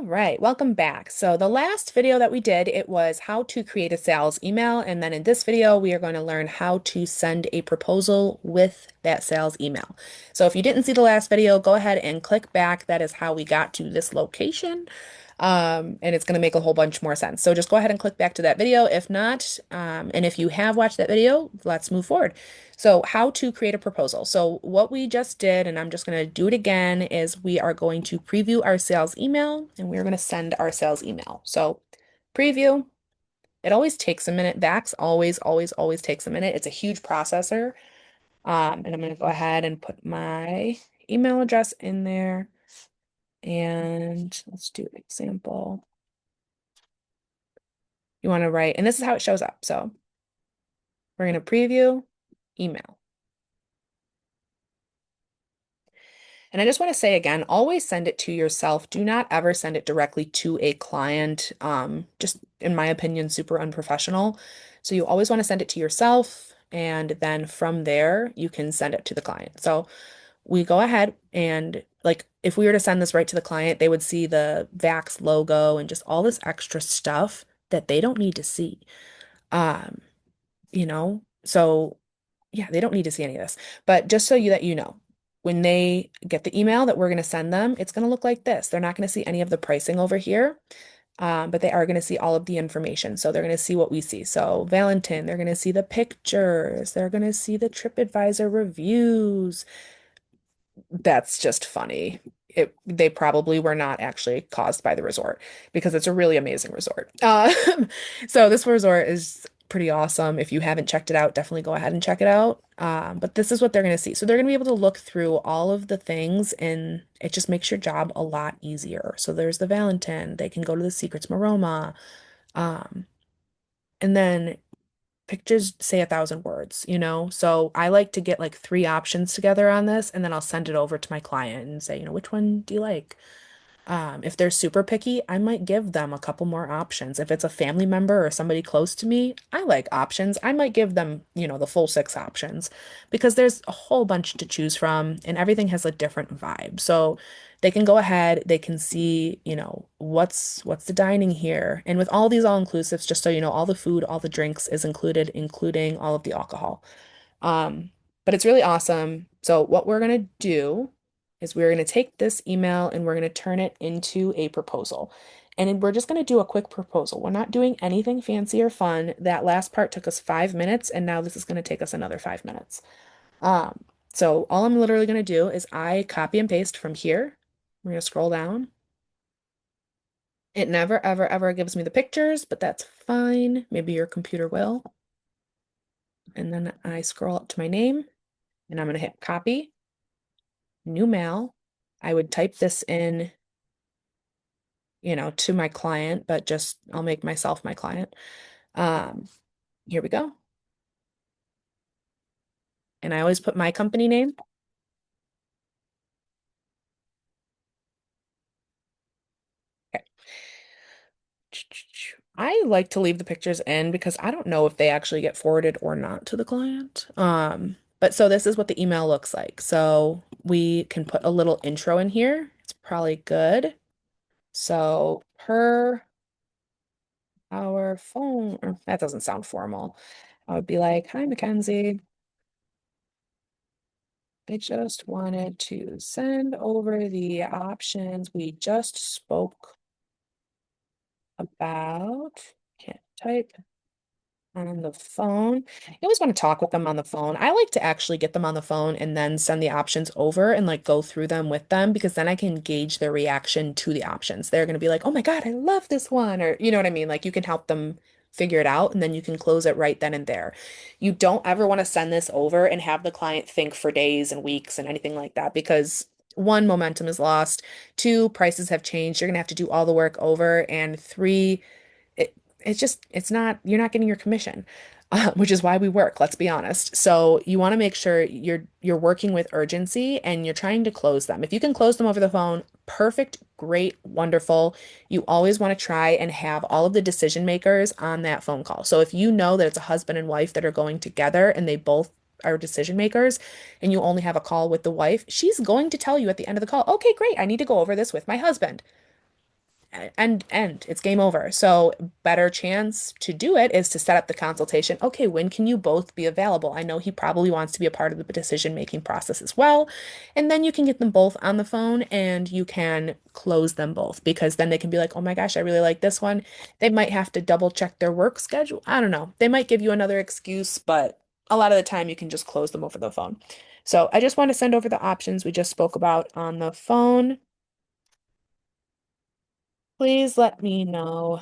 right, welcome back. So the last video that we did, it was how to create a sales email. And then in this video, we are going to learn how to send a proposal with that sales email. So if you didn't see the last video, go ahead and click back. That is how we got to this location. And it's going to make a whole bunch more sense. So just go ahead and click back to that video. If not, and if you have watched that video, let's move forward. So how to create a proposal. So what we just did, and I'm just going to do it again, is we are going to preview our sales email and we're going to send our sales email. So preview, it always takes a minute. VAX always takes a minute. It's a huge processor. And I'm going to go ahead and put my email address in there. And let's do an example. You want to write, and this is how it shows up. So we're going to preview email. And I just want to say again, always send it to yourself. Do not ever send it directly to a client. Just in my opinion, super unprofessional. So you always want to send it to yourself, and then from there, you can send it to the client. So we go ahead and like if we were to send this right to the client, they would see the VAX logo and just all this extra stuff that they don't need to see. Um, so yeah, they don't need to see any of this. But just so you know, when they get the email that we're going to send them, it's going to look like this. They're not going to see any of the pricing over here, but they are going to see all of the information. So they're going to see what we see. So Valentin, they're going to see the pictures. They're going to see the TripAdvisor reviews. That's just funny. They probably were not actually caused by the resort because it's a really amazing resort. So this resort is pretty awesome. If you haven't checked it out, definitely go ahead and check it out. But this is what they're going to see. So they're going to be able to look through all of the things and it just makes your job a lot easier. So there's the Valentin. They can go to the Secrets Maroma. Um, and then pictures say 1,000 words. So I like to get like three options together on this, and then I'll send it over to my client and say, which one do you like? If they're super picky, I might give them a couple more options. If it's a family member or somebody close to me, I like options. I might give them, the full six options because there's a whole bunch to choose from and everything has a different vibe. So they can go ahead, they can see, what's the dining here. And with all these all-inclusives, just so you know, all the food, all the drinks is included, including all of the alcohol. Um, but it's really awesome. So what we're going to do is we're going to take this email and we're going to turn it into a proposal. And we're just going to do a quick proposal. We're not doing anything fancy or fun. That last part took us 5 minutes, and now this is going to take us another 5 minutes. So all I'm literally going to do is I copy and paste from here. We're going to scroll down. It never, ever, ever gives me the pictures, but that's fine. Maybe your computer will. And then I scroll up to my name, and I'm going to hit copy, new mail. I would type this in, to my client, but just I'll make myself my client. Um, Here we go. And I always put my company name. Okay. I like to leave the pictures in because I don't know if they actually get forwarded or not to the client. But so this is what the email looks like. So we can put a little intro in here. It's probably good. So per our phone, that doesn't sound formal. I would be like, hi, Mackenzie. I just wanted to send over the options we just spoke about. Can't type on the phone. You always want to talk with them on the phone. I like to actually get them on the phone and then send the options over and like go through them with them because then I can gauge their reaction to the options. They're going to be like, "Oh my God, I love this one," or you know what I mean? Like you can help them figure it out and then you can close it right then and there. You don't ever want to send this over and have the client think for days and weeks and anything like that because one, momentum is lost. Two, prices have changed. You're going to have to do all the work over. And three, it's not, you're not getting your commission, which is why we work, let's be honest. So you want to make sure you're working with urgency and you're trying to close them. If you can close them over the phone, perfect, great, wonderful. You always want to try and have all of the decision makers on that phone call. So if you know that it's a husband and wife that are going together and they both are decision makers and you only have a call with the wife, she's going to tell you at the end of the call, okay, great, I need to go over this with my husband. end. It's game over. So better chance to do it is to set up the consultation. Okay, when can you both be available? I know he probably wants to be a part of the decision-making process as well. And then you can get them both on the phone and you can close them both because then they can be like, oh my gosh, I really like this one. They might have to double check their work schedule. I don't know. They might give you another excuse, but a lot of the time you can just close them over the phone. So I just want to send over the options we just spoke about on the phone. Please let me know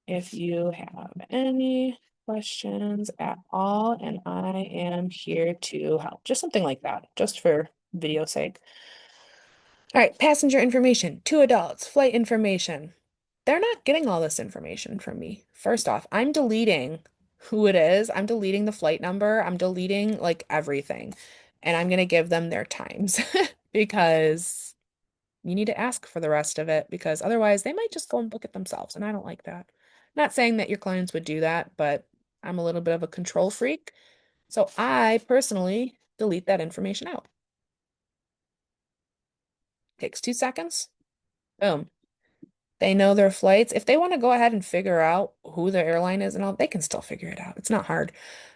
if you have any questions at all, and I am here to help. Just something like that, just for video sake. All right, passenger information, two adults, flight information. They're not getting all this information from me. First off, I'm deleting who it is. I'm deleting the flight number. I'm deleting like everything. And I'm going to give them their times because you need to ask for the rest of it because otherwise they might just go and book it themselves. And I don't like that. Not saying that your clients would do that, but I'm a little bit of a control freak. So I personally delete that information out. Takes 2 seconds. Boom. They know their flights. If they want to go ahead and figure out who the airline is and all, they can still figure it out. It's not hard.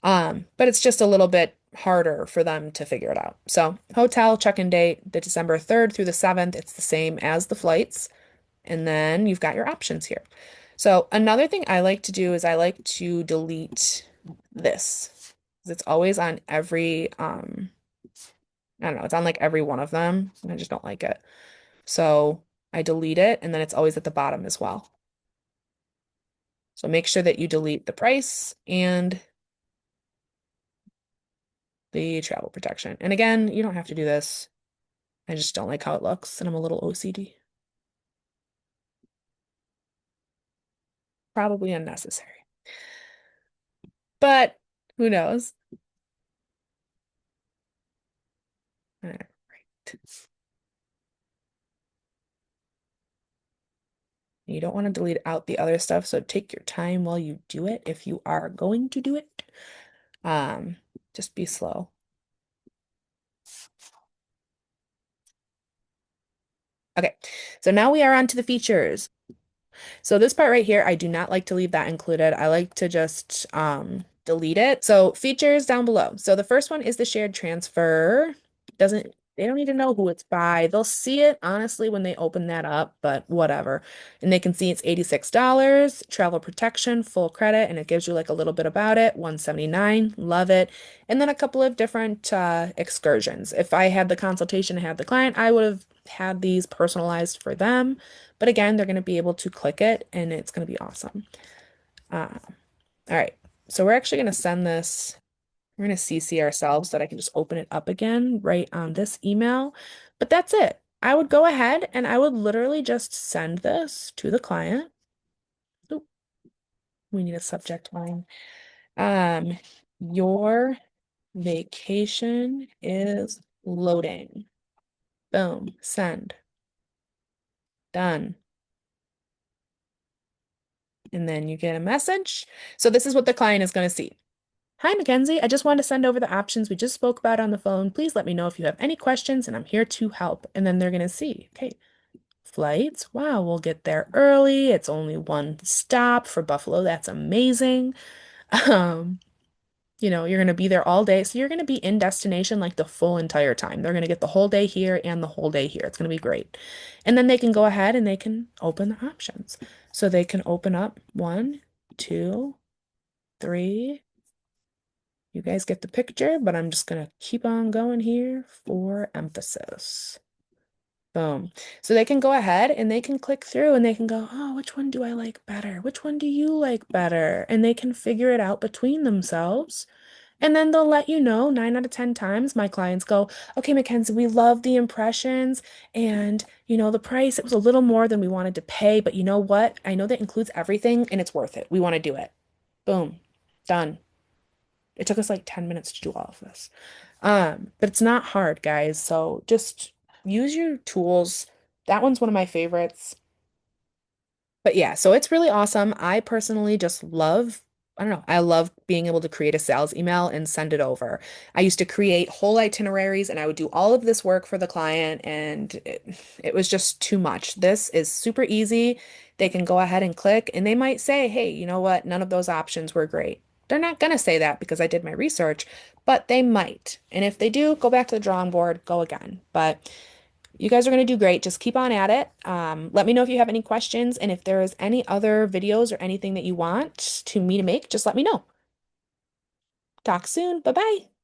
But it's just a little bit harder for them to figure it out. So, hotel check-in date, the December 3rd through the 7th, it's the same as the flights. And then you've got your options here. So, another thing I like to do is I like to delete this. It's always on every I don't know, it's on like every one of them, and I just don't like it. So, I delete it and then it's always at the bottom as well. So make sure that you delete the price and the travel protection. And again, you don't have to do this. I just don't like how it looks and I'm a little OCD. Probably unnecessary. But who knows? All right. You don't want to delete out the other stuff, so take your time while you do it if you are going to do it. Um, just be slow. Okay, so now we are on to the features. So this part right here, I do not like to leave that included. I like to just delete it. So features down below. So the first one is the shared transfer. Doesn't They don't need to know who it's by. They'll see it honestly when they open that up, but whatever. And they can see it's $86, travel protection, full credit, and it gives you like a little bit about it. 179, love it. And then a couple of different excursions. If I had the consultation, I had the client, I would have had these personalized for them. But again, they're going to be able to click it and it's going to be awesome. Uh, all right. So we're actually going to send this. We're going to CC ourselves so that I can just open it up again right on this email. But that's it. I would go ahead and I would literally just send this to the client. Oop, we need a subject line. Um, your vacation is loading. Boom, send. Done. And then you get a message. So this is what the client is going to see. Hi, Mackenzie. I just wanted to send over the options we just spoke about on the phone. Please let me know if you have any questions, and I'm here to help. And then they're going to see, okay, flights. Wow, we'll get there early. It's only one stop for Buffalo. That's amazing. Um, you're going to be there all day. So you're going to be in destination like the full entire time. They're going to get the whole day here and the whole day here. It's going to be great. And then they can go ahead and they can open the options. So they can open up 1, 2, 3. You guys get the picture, but I'm just going to keep on going here for emphasis. Boom. So they can go ahead and they can click through and they can go, oh, which one do I like better? Which one do you like better? And they can figure it out between themselves. And then they'll let you know 9 out of 10 times my clients go, okay, Mackenzie, we love the impressions and, the price, it was a little more than we wanted to pay, but you know what? I know that includes everything and it's worth it. We want to do it. Boom. Done. It took us like 10 minutes to do all of this. But it's not hard, guys. So just use your tools. That one's one of my favorites. But yeah, so it's really awesome. I personally just love I don't know. I love being able to create a sales email and send it over. I used to create whole itineraries and I would do all of this work for the client, and it was just too much. This is super easy. They can go ahead and click, and they might say, hey, you know what? None of those options were great. They're not going to say that because I did my research, but they might. And if they do, go back to the drawing board, go again. But you guys are going to do great. Just keep on at it. Let me know if you have any questions. And if there is any other videos or anything that you want to me to make, just let me know. Talk soon. Bye bye.